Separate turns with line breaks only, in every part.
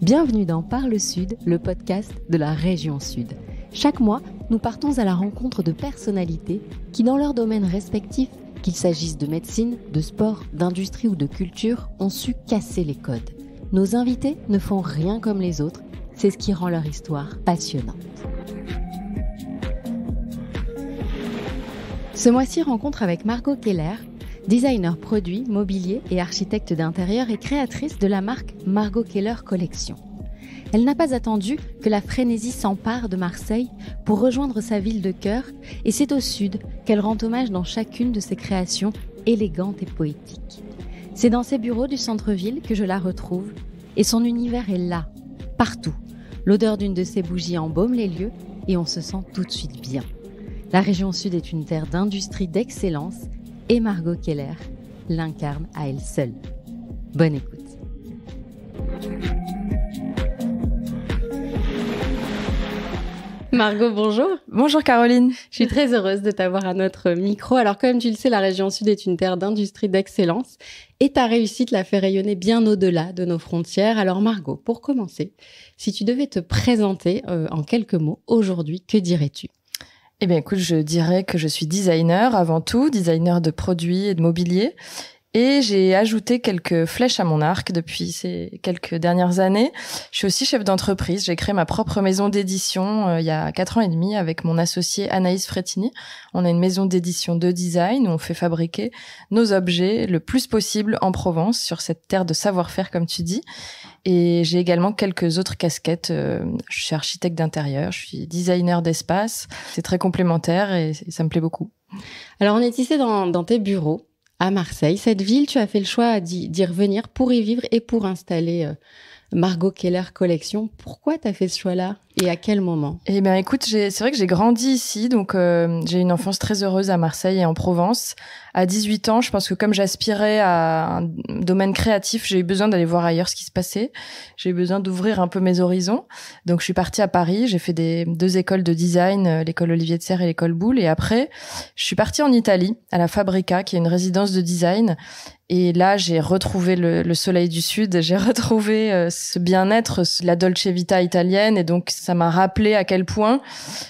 Bienvenue dans Parle Sud, le podcast de la région Sud. Chaque mois, nous partons à la rencontre de personnalités qui, dans leurs domaines respectifs, qu'il s'agisse de médecine, de sport, d'industrie ou de culture, ont su casser les codes. Nos invités ne font rien comme les autres, c'est ce qui rend leur histoire passionnante. Ce mois-ci, rencontre avec Margot Keller, designer produit, mobilier et architecte d'intérieur et créatrice de la marque Margot Keller Collection. Elle n'a pas attendu que la frénésie s'empare de Marseille pour rejoindre sa ville de cœur, et c'est au sud qu'elle rend hommage dans chacune de ses créations élégantes et poétiques. C'est dans ses bureaux du centre-ville que je la retrouve, et son univers est là, partout. L'odeur d'une de ses bougies embaume les lieux et on se sent tout de suite bien. La région sud est une terre d'industrie d'excellence et Margot Keller l'incarne à elle seule. Bonne écoute. Margot, bonjour.
Bonjour Caroline.
Je suis très heureuse de t'avoir à notre micro. Alors comme tu le sais, la région sud est une terre d'industrie d'excellence et ta réussite la fait rayonner bien au-delà de nos frontières. Alors Margot, pour commencer, si tu devais te présenter en quelques mots aujourd'hui, que dirais-tu ?
Eh bien écoute, je dirais que je suis designer avant tout, designer de produits et de mobilier. Et j'ai ajouté quelques flèches à mon arc depuis ces quelques dernières années. Je suis aussi chef d'entreprise. J'ai créé ma propre maison d'édition il y a 4 ans et demi avec mon associé Anaïs Frétini. On a une maison d'édition de design où on fait fabriquer nos objets le plus possible en Provence, sur cette terre de savoir-faire comme tu dis. Et j'ai également quelques autres casquettes. Je suis architecte d'intérieur, je suis designer d'espace. C'est très complémentaire et ça me plaît beaucoup.
Alors on est ici dans tes bureaux à Marseille. Cette ville, tu as fait le choix d'y revenir pour y vivre et pour installer Margot Keller Collection. Pourquoi tu as fait ce choix-là et à quel moment ?
Eh bien, écoute, c'est vrai que j'ai grandi ici, donc j'ai une enfance très heureuse à Marseille et en Provence. À 18 ans, je pense que comme j'aspirais à un domaine créatif, j'ai eu besoin d'aller voir ailleurs ce qui se passait. J'ai eu besoin d'ouvrir un peu mes horizons. Donc, je suis partie à Paris. J'ai fait 2 écoles de design, l'école Olivier de Serres et l'école Boulle. Et après, je suis partie en Italie, à la Fabrica, qui est une résidence de design. Et là, j'ai retrouvé le soleil du Sud. J'ai retrouvé ce bien-être, la Dolce Vita italienne. Et donc, ça m'a rappelé à quel point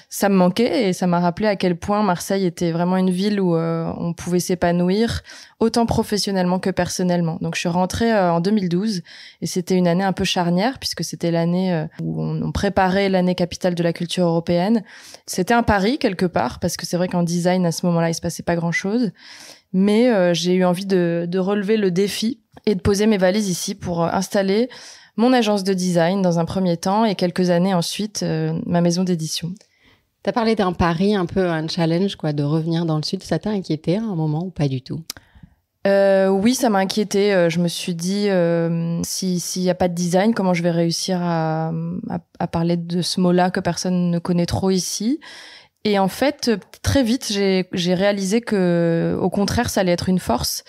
ça me manquait. Et ça m'a rappelé à quel point Marseille était vraiment une ville où on pouvait s'épanouir, autant professionnellement que personnellement. Donc, je suis rentrée en 2012. Et c'était une année un peu charnière, puisque c'était l'année où on préparait l'année capitale de la culture européenne. C'était un pari, quelque part, parce que c'est vrai qu'en design, à ce moment-là, il se passait pas grand-chose. Mais j'ai eu envie de relever le défi et de poser mes valises ici pour installer mon agence de design dans un premier temps et quelques années ensuite, ma maison d'édition.
T'as parlé d'un pari, un peu un challenge, quoi, de revenir dans le Sud. Ça t'a inquiété à un moment ou pas du tout ?
Oui, ça m'a inquiété. Je me suis dit, s'il y a pas de design, comment je vais réussir à parler de ce mot-là que personne ne connaît trop ici ? Et en fait, très vite, j'ai réalisé que, au contraire, ça allait être une force.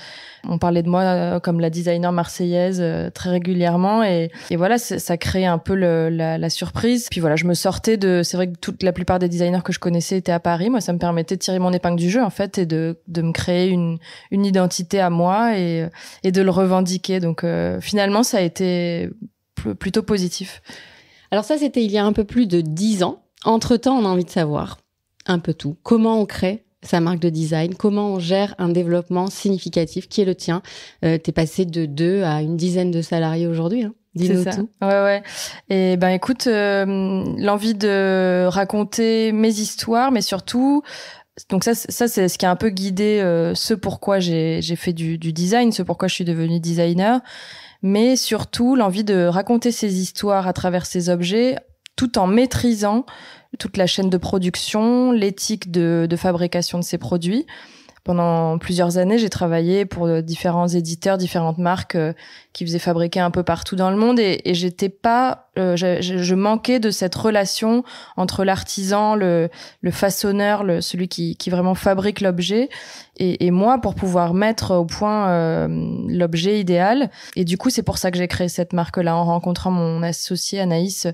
On parlait de moi comme la designer marseillaise très régulièrement, et voilà, ça créait un peu la surprise. Puis voilà, je me sortais c'est vrai que la plupart des designers que je connaissais étaient à Paris. Moi, ça me permettait de tirer mon épingle du jeu, en fait, et de me créer une identité à moi et de le revendiquer. Donc, finalement, ça a été plutôt positif.
Alors ça, c'était il y a un peu plus de 10 ans. Entre-temps, on a envie de savoir un peu tout. Comment on crée sa marque de design ? Comment on gère un développement significatif qui est le tien ? T'es passé de 2 à une dizaine de salariés aujourd'hui, hein ? Dis-nous tout.
Ouais. Et ben écoute, l'envie de raconter mes histoires, mais surtout, donc ça c'est ce qui a un peu guidé ce pourquoi j'ai fait du design, ce pourquoi je suis devenue designer, mais surtout l'envie de raconter ces histoires à travers ces objets, tout en maîtrisant toute la chaîne de production, l'éthique de fabrication de ces produits. Pendant plusieurs années, j'ai travaillé pour différents éditeurs, différentes marques qui faisaient fabriquer un peu partout dans le monde, et j'étais pas, je manquais de cette relation entre l'artisan, le façonneur, celui qui vraiment fabrique l'objet, et moi, pour pouvoir mettre au point l'objet idéal. Et du coup, c'est pour ça que j'ai créé cette marque-là. En rencontrant mon associé Anaïs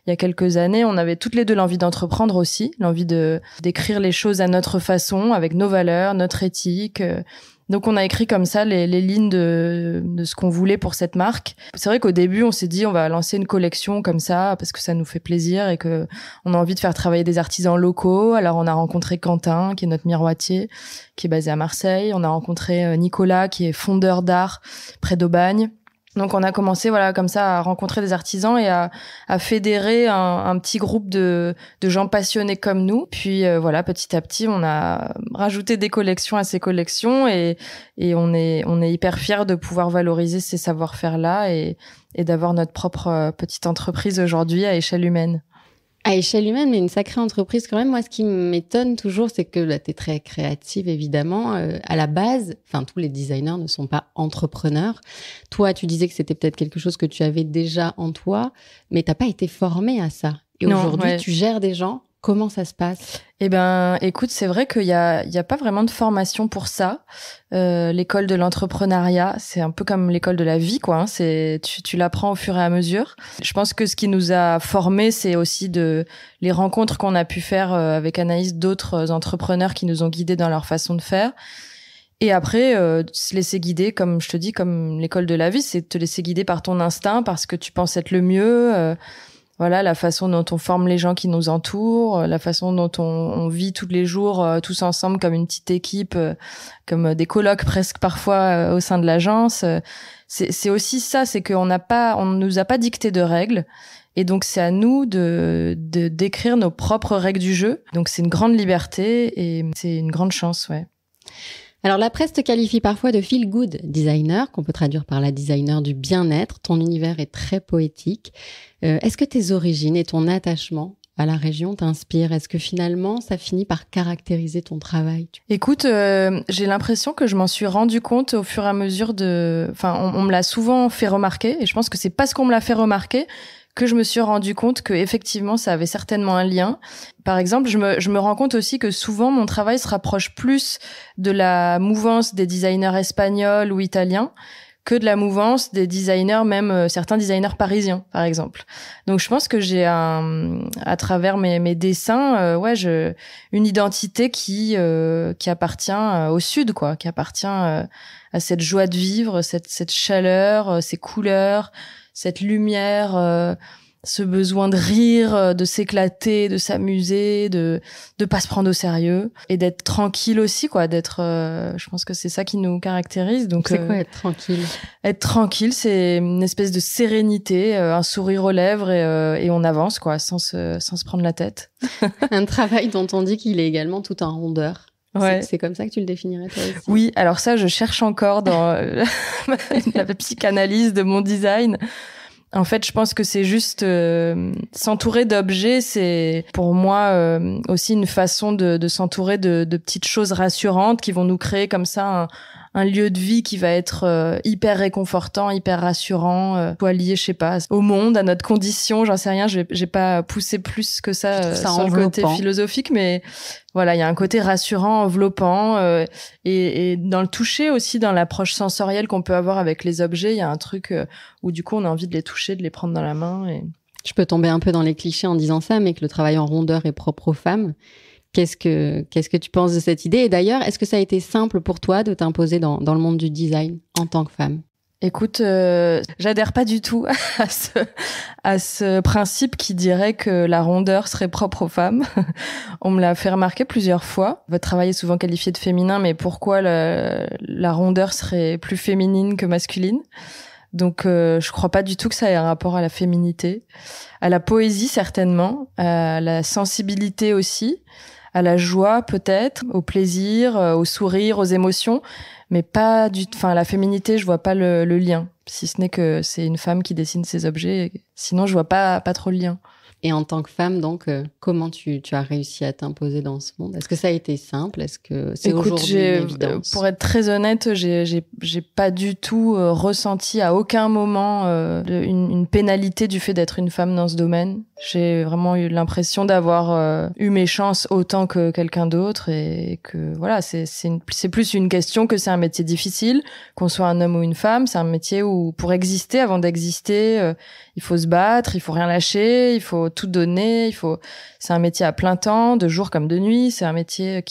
il y a quelques années, on avait toutes les deux l'envie d'entreprendre aussi, l'envie d'écrire les choses à notre façon, avec nos valeurs, notre éthique, Donc on a écrit comme ça les lignes de ce qu'on voulait pour cette marque. C'est vrai qu'au début on s'est dit on va lancer une collection comme ça parce que ça nous fait plaisir et que on a envie de faire travailler des artisans locaux. Alors on a rencontré Quentin qui est notre miroitier, qui est basé à Marseille. On a rencontré Nicolas qui est fondeur d'art près d'Aubagne. Donc on a commencé comme ça à rencontrer des artisans et à fédérer un petit groupe de gens passionnés comme nous. Puis petit à petit on a rajouté des collections à ces collections et on est hyper fiers de pouvoir valoriser ces savoir-faire là et d'avoir notre propre petite entreprise aujourd'hui à échelle humaine.
À échelle humaine, mais une sacrée entreprise quand même. Moi, ce qui m'étonne toujours, c'est que tu es très créative, évidemment. À la base, tous les designers ne sont pas entrepreneurs. Toi, tu disais que c'était peut-être quelque chose que tu avais déjà en toi, mais t'as pas été formée à ça. Et aujourd'hui, tu gères des gens. Comment ça se passe ?
Eh ben, écoute, c'est vrai qu'il y a pas vraiment de formation pour ça. L'école de l'entrepreneuriat, c'est un peu comme l'école de la vie, quoi. Tu l'apprends au fur et à mesure. Je pense que ce qui nous a formés, c'est aussi les rencontres qu'on a pu faire avec Anaïs, d'autres entrepreneurs qui nous ont guidés dans leur façon de faire. Et après, se laisser guider, comme je te dis, comme l'école de la vie, c'est te laisser guider par ton instinct, parce que tu penses être le mieux. La façon dont on forme les gens qui nous entourent, la façon dont on vit tous les jours tous ensemble comme une petite équipe, comme des colocs presque parfois au sein de l'agence. C'est aussi ça, c'est qu'on ne nous a pas dicté de règles. Et donc, c'est à nous de d'écrire nos propres règles du jeu. Donc, c'est une grande liberté et c'est une grande chance, ouais.
Alors, la presse te qualifie parfois de feel good designer, qu'on peut traduire par la designer du bien-être. Ton univers est très poétique. Est-ce que tes origines et ton attachement à la région t'inspirent ? Est-ce que finalement, ça finit par caractériser ton travail ?
Écoute, j'ai l'impression que je m'en suis rendu compte au fur et à mesure on me l'a souvent fait remarquer, et je pense que c'est parce qu'on me l'a fait remarquer que je me suis rendu compte que effectivement ça avait certainement un lien. Par exemple, je me rends compte aussi que souvent mon travail se rapproche plus de la mouvance des designers espagnols ou italiens que de la mouvance des designers, même certains designers parisiens, par exemple. Donc je pense que j'ai à travers mes dessins, une identité qui appartient au sud, quoi, qui appartient à cette joie de vivre, cette chaleur, ces couleurs, cette lumière, ce besoin de rire, de s'éclater, de s'amuser, de pas se prendre au sérieux et d'être tranquille aussi, quoi, je pense que c'est ça qui nous caractérise. Donc
c'est quoi être tranquille ?
Être tranquille, c'est une espèce de sérénité, un sourire aux lèvres et on avance, quoi, sans se prendre la tête.
Un travail dont on dit qu'il est également tout en rondeur.
Ouais.
C'est comme ça que tu le définirais, toi aussi ?
Oui, alors ça, je cherche encore dans la psychanalyse de mon design. En fait, je pense que c'est juste s'entourer d'objets, c'est pour moi aussi une façon de s'entourer de petites choses rassurantes qui vont nous créer comme ça un lieu de vie qui va être hyper réconfortant, hyper rassurant, soit lié, je sais pas, au monde, à notre condition, j'en sais rien, j'ai pas poussé plus que ça sur le côté philosophique, mais voilà, il y a un côté rassurant, enveloppant, et dans le toucher aussi, dans l'approche sensorielle qu'on peut avoir avec les objets, il y a un truc où du coup on a envie de les toucher, de les prendre dans la main. Et...
Je peux tomber un peu dans les clichés en disant ça, mais que le travail en rondeur est propre aux femmes. Qu'est-ce que tu penses de cette idée ? Et d'ailleurs, est-ce que ça a été simple pour toi de t'imposer dans le monde du design en tant que femme ?
Écoute, j'adhère pas du tout à ce principe qui dirait que la rondeur serait propre aux femmes. On me l'a fait remarquer plusieurs fois. Votre travail est souvent qualifié de féminin, mais pourquoi la rondeur serait plus féminine que masculine ? Donc, je crois pas du tout que ça ait un rapport à la féminité, à la poésie certainement, à la sensibilité aussi, à la joie peut-être, au plaisir, au sourire, aux émotions, mais pas la féminité, je vois pas le lien, si ce n'est que c'est une femme qui dessine ces objets. Sinon, je vois pas trop le lien.
Et en tant que femme, donc, comment tu as réussi à t'imposer dans ce monde ? Est-ce que ça a été simple ? Est-ce que c'est aujourd'hui une évidence ?
Pour être très honnête, j'ai pas du tout ressenti à aucun moment une pénalité du fait d'être une femme dans ce domaine. J'ai vraiment eu l'impression d'avoir eu mes chances autant que quelqu'un d'autre et que voilà, c'est plus une question que c'est un métier difficile, qu'on soit un homme ou une femme. C'est un métier où pour exister, avant d'exister, il faut se battre, il faut rien lâcher, il faut tout donner, c'est un métier à plein temps, de jour comme de nuit, c'est un métier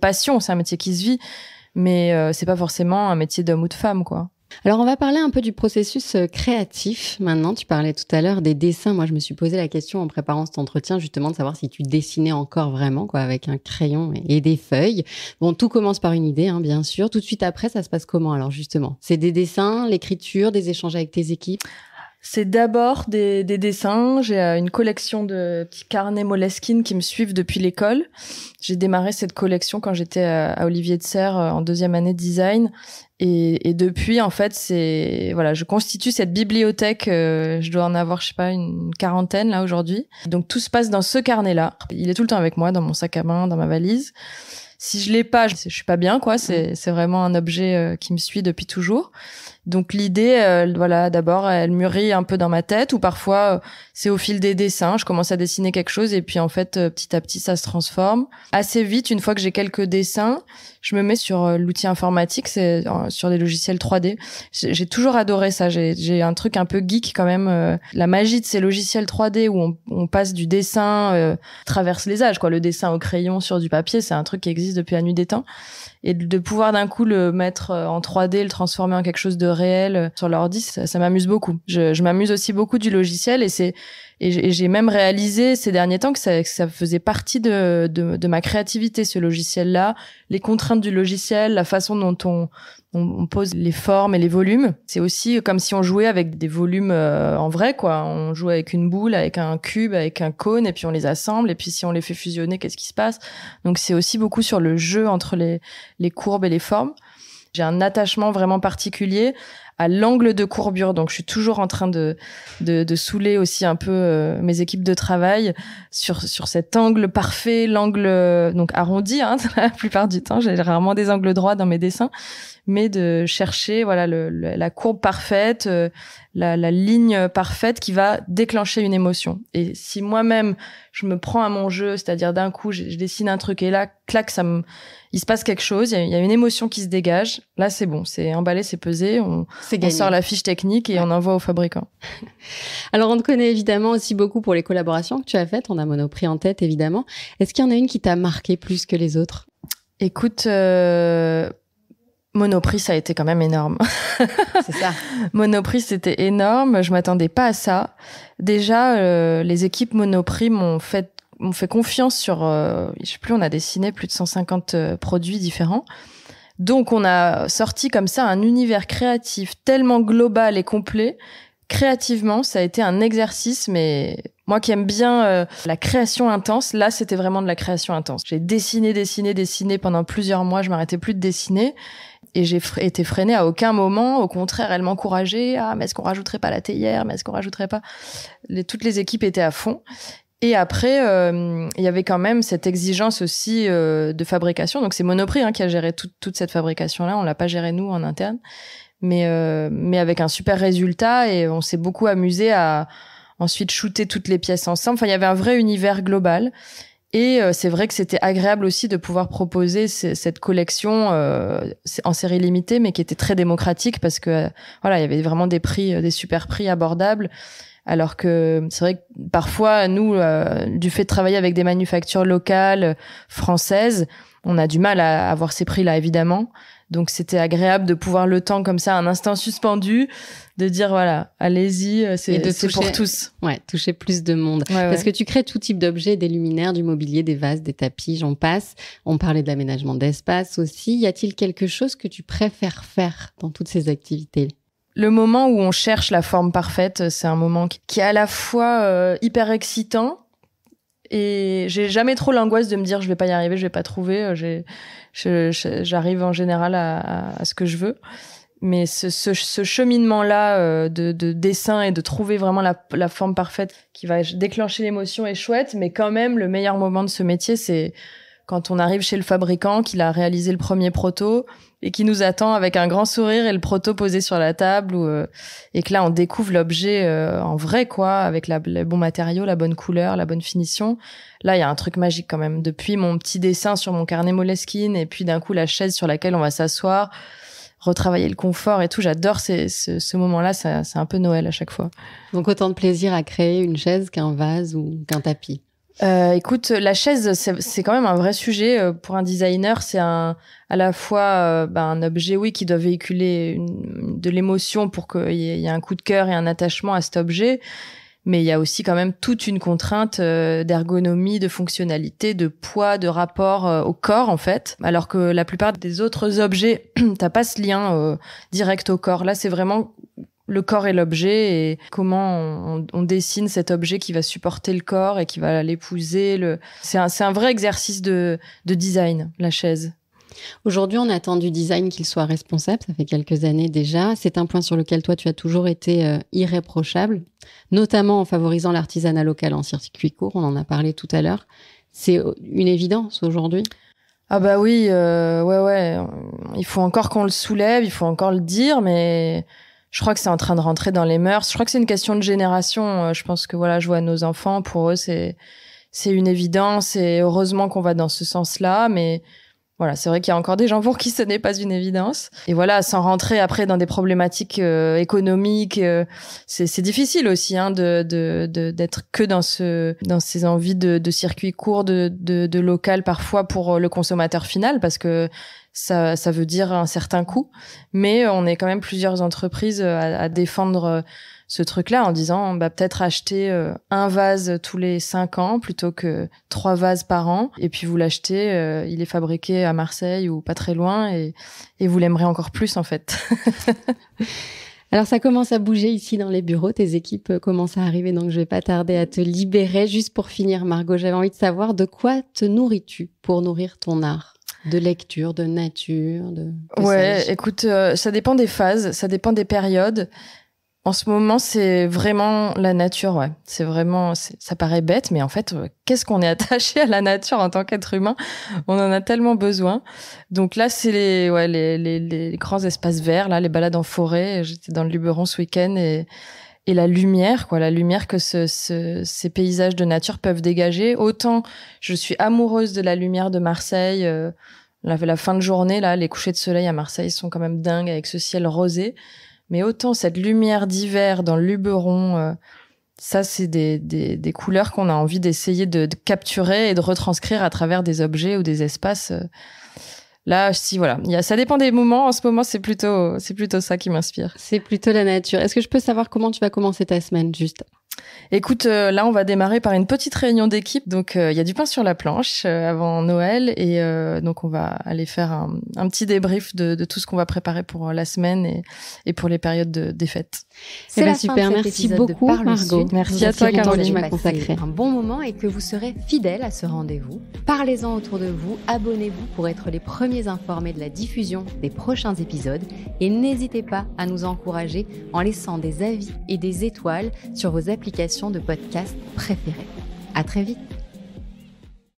passion, c'est un métier qui se vit. mais c'est pas forcément un métier d'homme ou de femme, quoi.
Alors, on va parler un peu du processus créatif. Maintenant, tu parlais tout à l'heure des dessins. Moi, je me suis posé la question en préparant cet entretien, justement, de savoir si tu dessinais encore vraiment, quoi, avec un crayon et des feuilles. Bon, tout commence par une idée, hein, bien sûr. Tout de suite après, ça se passe comment, alors, justement? C'est des dessins, l'écriture, des échanges avec tes équipes?
C'est d'abord des dessins. J'ai une collection de petits carnets Moleskine qui me suivent depuis l'école. J'ai démarré cette collection quand j'étais à Olivier de Serres en 2e année de design. Et depuis, en fait, je constitue cette bibliothèque. Je dois en avoir, je sais pas, une quarantaine là aujourd'hui. Donc tout se passe dans ce carnet-là. Il est tout le temps avec moi, dans mon sac à main, dans ma valise. Si je l'ai pas, je suis pas bien, quoi. C'est vraiment un objet qui me suit depuis toujours. Donc l'idée, d'abord, elle mûrit un peu dans ma tête, ou parfois c'est au fil des dessins, je commence à dessiner quelque chose et puis en fait petit à petit ça se transforme. Assez vite, une fois que j'ai quelques dessins, je me mets sur l'outil informatique, c'est sur des logiciels 3D. J'ai toujours adoré ça. J'ai un truc un peu geek quand même. La magie de ces logiciels 3D où on passe du dessin, traverse les âges, quoi. Le dessin au crayon sur du papier, c'est un truc qui existe depuis la nuit des temps. Et de pouvoir d'un coup le mettre en 3D, le transformer en quelque chose de réel sur l'ordi, ça m'amuse beaucoup. Je m'amuse aussi beaucoup du logiciel et j'ai même réalisé ces derniers temps que ça faisait partie de ma créativité, ce logiciel-là, les contraintes du logiciel, la façon dont on pose les formes et les volumes. C'est aussi comme si on jouait avec des volumes en vrai, quoi. On joue avec une boule, avec un cube, avec un cône, et puis on les assemble, et puis si on les fait fusionner, qu'est-ce qui se passe? Donc c'est aussi beaucoup sur le jeu entre les courbes et les formes. J'ai un attachement vraiment particulier à l'angle de courbure. Donc, je suis toujours en train de saouler aussi un peu mes équipes de travail sur cet angle parfait, l'angle donc arrondi, hein, la plupart du temps. J'ai rarement des angles droits dans mes dessins, mais de chercher la courbe parfaite, la ligne parfaite qui va déclencher une émotion. Et si moi-même je me prends à mon jeu, c'est-à-dire d'un coup je dessine un truc et là clac, il se passe quelque chose, il y a une émotion qui se dégage. Là c'est bon, c'est emballé, c'est pesé, on sort la fiche technique et on envoie au fabricant.
Alors on te connaît évidemment aussi beaucoup pour les collaborations que tu as faites. On a Monoprix en tête évidemment. Est-ce qu'il y en a une qui t'a marqué plus que les autres?
Écoute, Monoprix, ça a été quand même énorme.
C'est ça.
Monoprix, c'était énorme. Je m'attendais pas à ça. Déjà, les équipes Monoprix m'ont fait confiance sur, je sais plus, on a dessiné plus de 150 produits différents. Donc, on a sorti comme ça un univers créatif tellement global et complet. Créativement, ça a été un exercice, mais moi qui aime bien la création intense, là, c'était vraiment de la création intense. J'ai dessiné pendant plusieurs mois. Je m'arrêtais plus de dessiner. Et j'ai été freinée à aucun moment. Au contraire, elle m'encourageait. Ah, mais est-ce qu'on rajouterait pas la théière? Mais est-ce qu'on rajouterait pas? Toutes les équipes étaient à fond. Et après, il y avait quand même cette exigence aussi de fabrication. Donc, c'est Monoprix qui a géré toute cette fabrication-là. On l'a pas géré nous en interne. Mais avec un super résultat. Et on s'est beaucoup amusé à ensuite shooter toutes les pièces ensemble. Enfin, il y avait un vrai univers global. Et c'est vrai que c'était agréable aussi de pouvoir proposer cette collection en série limitée, mais qui était très démocratique parce que il y avait vraiment des prix, des super prix abordables. Alors que c'est vrai que parfois, nous, du fait de travailler avec des manufactures locales françaises, on a du mal à avoir ces prix-là, évidemment. Donc, c'était agréable de pouvoir le temps comme ça, un instant suspendu, de dire voilà, allez-y, c'est pour tous.
Ouais, toucher plus de monde. Parce que tu crées tout type d'objets, des luminaires, du mobilier, des vases, des tapis, j'en passe. On parlait de l'aménagement d'espace aussi. Y a-t-il quelque chose que tu préfères faire dans toutes ces activités?
Le moment où on cherche la forme parfaite, c'est un moment qui est à la fois hyper excitant. Et j'ai jamais trop l'angoisse de me dire je vais pas y arriver, je vais pas trouver. J'arrive en général à ce que je veux. Mais ce cheminement-là de dessin et de trouver vraiment la forme parfaite qui va déclencher l'émotion est chouette. Mais quand même, le meilleur moment de ce métier, c'est quand on arrive chez le fabricant, qu'il a réalisé le premier proto et qui nous attend avec un grand sourire et le proto posé sur la table et que là on découvre l'objet en vrai, quoi, avec les bons matériaux, la bonne couleur, la bonne finition. Là, il y a un truc magique quand même. Depuis mon petit dessin sur mon carnet Moleskine et puis d'un coup la chaise sur laquelle on va s'asseoir, retravailler le confort et tout, j'adore ce moment-là, c'est un peu Noël à chaque fois.
Donc autant de plaisir à créer une chaise qu'un vase ou qu'un tapis.
Écoute, la chaise, c'est quand même un vrai sujet pour un designer. C'est à la fois un objet, oui, qui doit véhiculer de l'émotion pour qu'il y ait un coup de cœur et un attachement à cet objet. Mais il y a aussi quand même toute une contrainte d'ergonomie, de fonctionnalité, de poids, de rapport au corps, en fait. Alors que la plupart des autres objets, t'as pas ce lien direct au corps. Là, c'est vraiment le corps et l'objet et comment on dessine cet objet qui va supporter le corps et qui va l'épouser. C'est un vrai exercice de design, la chaise.
Aujourd'hui, on attend du design qu'il soit responsable. Ça fait quelques années déjà. C'est un point sur lequel toi, tu as toujours été irréprochable, notamment en favorisant l'artisanat local en circuit court. On en a parlé tout à l'heure. C'est une évidence aujourd'hui.
Ah bah oui, ouais. Il faut encore qu'on le soulève, il faut encore le dire, mais je crois que c'est en train de rentrer dans les mœurs. Je crois que c'est une question de génération. Je pense que voilà, je vois nos enfants, pour eux, c'est une évidence et heureusement qu'on va dans ce sens-là, mais voilà, c'est vrai qu'il y a encore des gens pour qui ce n'est pas une évidence. Et voilà, sans rentrer après dans des problématiques économiques, c'est difficile aussi d'être que dans ces envies de circuits courts, de local parfois pour le consommateur final, parce que ça veut dire un certain coût. Mais on est quand même plusieurs entreprises à défendre ce truc-là en disant peut-être acheter un vase tous les 5 ans plutôt que 3 vases par an. Et puis vous l'achetez, il est fabriqué à Marseille ou pas très loin et vous l'aimerez encore plus en fait.
Alors ça commence à bouger ici dans les bureaux, tes équipes commencent à arriver, donc je vais pas tarder à te libérer. Juste pour finir, Margot, j'avais envie de savoir de quoi te nourris-tu pour nourrir ton art ? De lecture, de nature,
Ouais, écoute, ça dépend des phases, ça dépend des périodes. En ce moment, c'est vraiment la nature, ouais. C'est vraiment, ça paraît bête, mais en fait, qu'est-ce qu'on est attaché à la nature en tant qu'être humain ? On en a tellement besoin. Donc là, c'est les grands espaces verts, là, les balades en forêt. J'étais dans le Luberon ce week-end et la lumière, la lumière que ces paysages de nature peuvent dégager. Autant je suis amoureuse de la lumière de Marseille. La fin de journée, là, les couchers de soleil à Marseille sont quand même dingues avec ce ciel rosé. Mais autant cette lumière d'hiver dans le Luberon, ça, c'est des couleurs qu'on a envie d'essayer de capturer et de retranscrire à travers des objets ou des espaces. Là, si, voilà. Ça dépend des moments. En ce moment, c'est plutôt ça qui m'inspire.
C'est plutôt la nature. Est-ce que je peux savoir comment tu vas commencer ta semaine, juste ?
Écoute, là, on va démarrer par une petite réunion d'équipe. Donc, il y a du pain sur la planche avant Noël. Et donc, on va aller faire un petit débrief de tout ce qu'on va préparer pour la semaine et pour les périodes des fêtes.
C'est la super. Merci beaucoup, Margot.
Merci à toi, Caroline.
Tu m'as consacré un bon moment et que vous serez fidèles à ce rendez-vous. Parlez-en autour de vous. Abonnez-vous pour être les premiers informés de la diffusion des prochains épisodes. Et n'hésitez pas à nous encourager en laissant des avis et des étoiles sur vos applications de podcast préférées. À très vite.